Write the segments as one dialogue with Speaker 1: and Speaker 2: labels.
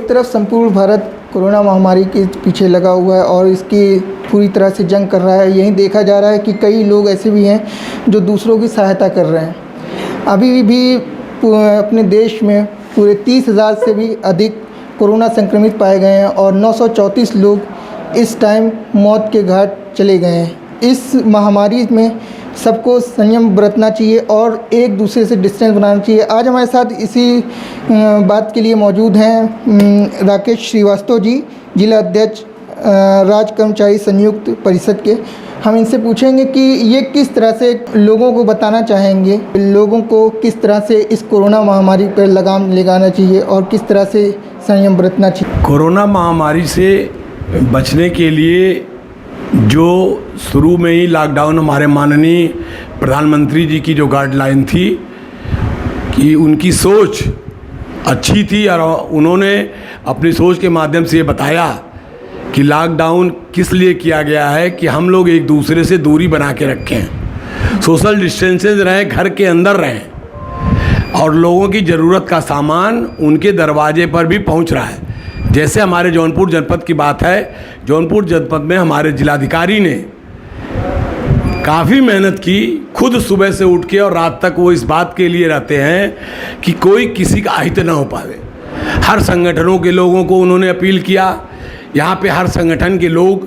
Speaker 1: एक तरफ संपूर्ण भारत कोरोना महामारी के पीछे लगा हुआ है और इसकी पूरी तरह से जंग कर रहा है। यही देखा जा रहा है कि कई लोग ऐसे भी हैं जो दूसरों की सहायता कर रहे हैं। अभी भी अपने देश में पूरे 30,000 से भी अधिक कोरोना संक्रमित पाए गए हैं और 934 लोग इस टाइम मौत के घाट चले गए हैं। इस महामारी में सबको संयम बरतना चाहिए और एक दूसरे से डिस्टेंस बनाना चाहिए। आज हमारे साथ इसी बात के लिए मौजूद हैं राकेश श्रीवास्तव जी, जिला अध्यक्ष राज्य कर्मचारी संयुक्त परिषद के। हम इनसे पूछेंगे कि ये किस तरह से लोगों को बताना चाहेंगे, लोगों को किस तरह से इस कोरोना महामारी पर लगाम लगाना चाहिए और किस तरह से संयम बरतना चाहिए।
Speaker 2: कोरोना महामारी से बचने के लिए जो शुरू में ही लॉकडाउन हमारे माननीय प्रधानमंत्री जी की जो गाइडलाइन थी कि उनकी सोच अच्छी थी और उन्होंने अपनी सोच के माध्यम से ये बताया कि लॉकडाउन किस लिए किया गया है कि हम लोग एक दूसरे से दूरी बना के रखें, सोशल डिस्टेंसेज रहें, घर के अंदर रहें और लोगों की ज़रूरत का सामान उनके दरवाजे पर भी पहुंच रहा है। जैसे हमारे जौनपुर जनपद की बात है, जौनपुर जनपद में हमारे जिलाधिकारी ने काफ़ी मेहनत की, खुद सुबह से उठ के और रात तक वो इस बात के लिए रहते हैं कि कोई किसी का अहित ना हो पावे। हर संगठनों के लोगों को उन्होंने अपील किया। यहाँ पे हर संगठन के लोग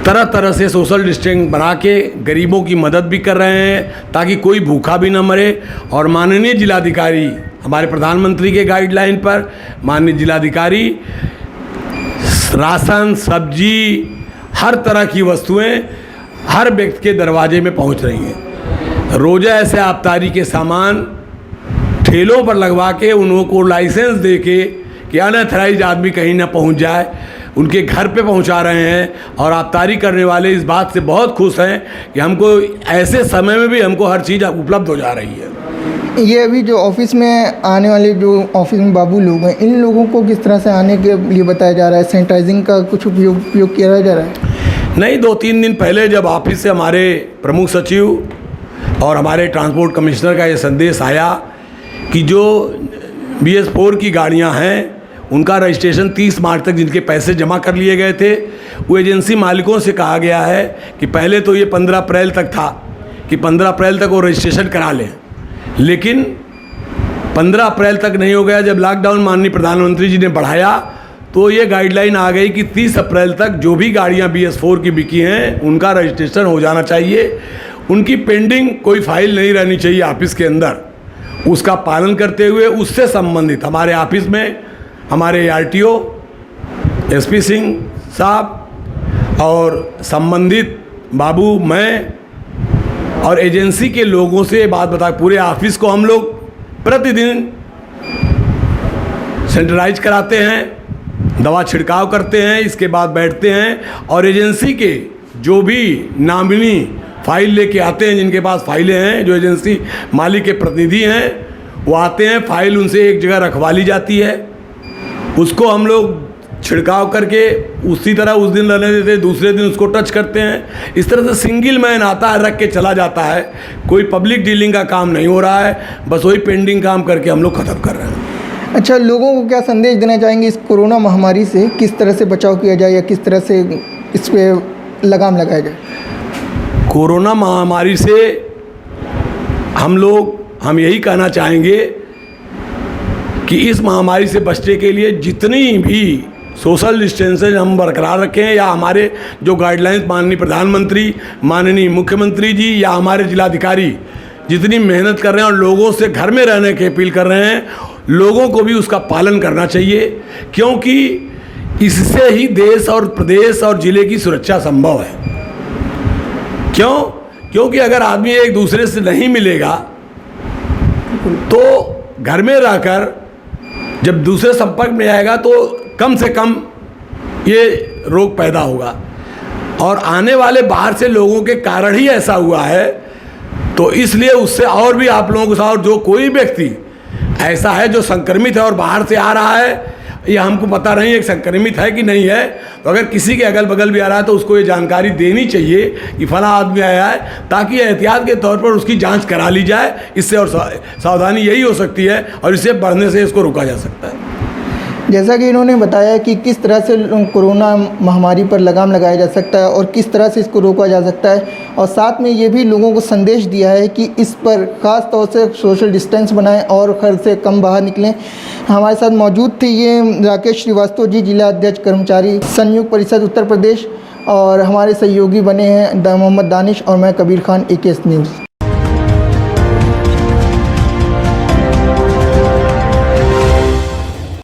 Speaker 2: तरह तरह से सोशल डिस्टेंस बना के गरीबों की मदद भी कर रहे हैं ताकि कोई भूखा भी ना मरे। और माननीय जिलाधिकारी हमारे प्रधानमंत्री के गाइडलाइन पर माननीय जिलाधिकारी राशन, सब्जी, हर तरह की वस्तुएं हर व्यक्ति के दरवाजे में पहुंच रही हैं। रोज़ा ऐसे आबकारी के सामान ठेलों पर लगवा के उनको लाइसेंस दे के कि अनऑथराइज्ड आदमी कहीं ना पहुंच जाए, उनके घर पे पहुंचा रहे हैं। और आबकारी करने वाले इस बात से बहुत खुश हैं कि हमको ऐसे समय में भी हमको हर चीज़ उपलब्ध हो जा रही है।
Speaker 1: ये अभी जो ऑफिस में आने वाले जो ऑफिस में बाबू लोग हैं, इन लोगों को किस तरह से आने के लिए बताया जा रहा है? सैनिटाइजिंग का कुछ उपयोग किया जा रहा है?
Speaker 2: नहीं, 2-3 दिन पहले जब ऑफिस से हमारे प्रमुख सचिव और हमारे ट्रांसपोर्ट कमिश्नर का ये संदेश आया कि जो BS4 की गाड़ियां हैं उनका रजिस्ट्रेशन 30 मार्च तक जिनके पैसे जमा कर लिए गए थे, वो एजेंसी मालिकों से कहा गया है कि पहले तो ये 15 अप्रैल तक था कि 15 अप्रैल तक वो रजिस्ट्रेशन करा लें, लेकिन 15 अप्रैल तक नहीं हो गया। जब लॉकडाउन माननीय प्रधानमंत्री जी ने बढ़ाया तो ये गाइडलाइन आ गई कि 30 अप्रैल तक जो भी गाड़ियां BS4 की बिकी हैं उनका रजिस्ट्रेशन हो जाना चाहिए। उनकी पेंडिंग कोई फाइल नहीं रहनी चाहिए ऑफिस के अंदर। उसका पालन करते हुए उससे संबंधित हमारे ऑफिस में हमारे RTO SP सिंह साहब और संबंधित बाबू, मैं और एजेंसी के लोगों से बात बता, पूरे ऑफिस को हम लोग प्रतिदिन सैनिटाइज कराते हैं, दवा छिड़काव करते हैं, इसके बाद बैठते हैं और एजेंसी के जो भी नामिनी फाइल लेके आते हैं, जिनके पास फाइलें हैं, जो एजेंसी मालिक के प्रतिनिधि हैं, वो आते हैं, फाइल उनसे एक जगह रखवा ली जाती है, उसको हम लोग छिड़काव करके उसी तरह उस दिन रहने देते हैं, दूसरे दिन उसको टच करते हैं। इस तरह से सिंगल मैन आता है, रख के चला जाता है। कोई पब्लिक डीलिंग का काम नहीं हो रहा है, बस वही पेंडिंग काम करके हम लोग ख़त्म कर रहे हैं।
Speaker 1: अच्छा, लोगों को क्या संदेश देना चाहेंगे इस कोरोना महामारी से? किस तरह से बचाव किया जाए या किस तरह से इस पर लगाम लगाया जाए?
Speaker 2: कोरोना महामारी से हम यही कहना चाहेंगे कि इस महामारी से बचने के लिए जितनी भी सोशल डिस्टेंसेज हम बरकरार रखें या हमारे जो गाइडलाइंस माननीय प्रधानमंत्री, माननीय मुख्यमंत्री जी या हमारे जिलाधिकारी जितनी मेहनत कर रहे हैं और लोगों से घर में रहने की अपील कर रहे हैं, लोगों को भी उसका पालन करना चाहिए, क्योंकि इससे ही देश और प्रदेश और ज़िले की सुरक्षा संभव है। क्योंकि अगर आदमी एक दूसरे से नहीं मिलेगा तो घर में रहकर जब दूसरे संपर्क में आएगा तो कम से कम ये रोग पैदा होगा। और आने वाले बाहर से लोगों के कारण ही ऐसा हुआ है, तो इसलिए उससे और भी आप लोगों के साथ जो कोई व्यक्ति ऐसा है जो संक्रमित है और बाहर से आ रहा है, ये हमको पता नहीं है संक्रमित है कि नहीं है, तो अगर किसी के अगल बगल भी आ रहा है तो उसको ये जानकारी देनी चाहिए कि फला आदमी आया है, ताकि एहतियात के तौर पर उसकी जांच करा ली जाए। इससे और सावधानी यही हो सकती है और इससे बढ़ने से इसको रोका जा सकता है।
Speaker 1: जैसा कि इन्होंने बताया कि किस तरह से कोरोना महामारी पर लगाम लगाया जा सकता है और किस तरह से इसको रोका जा सकता है, और साथ में ये भी लोगों को संदेश दिया है कि इस पर ख़ास तौर से सोशल डिस्टेंस बनाएं और घर से कम बाहर निकलें। हमारे साथ मौजूद थे ये राकेश श्रीवास्तव जी, जिला अध्यक्ष कर्मचारी संयुक्त परिषद उत्तर प्रदेश, और हमारे सहयोगी बने हैं मोहम्मद दानिश और मैं कबीर खान, AKS न्यूज़।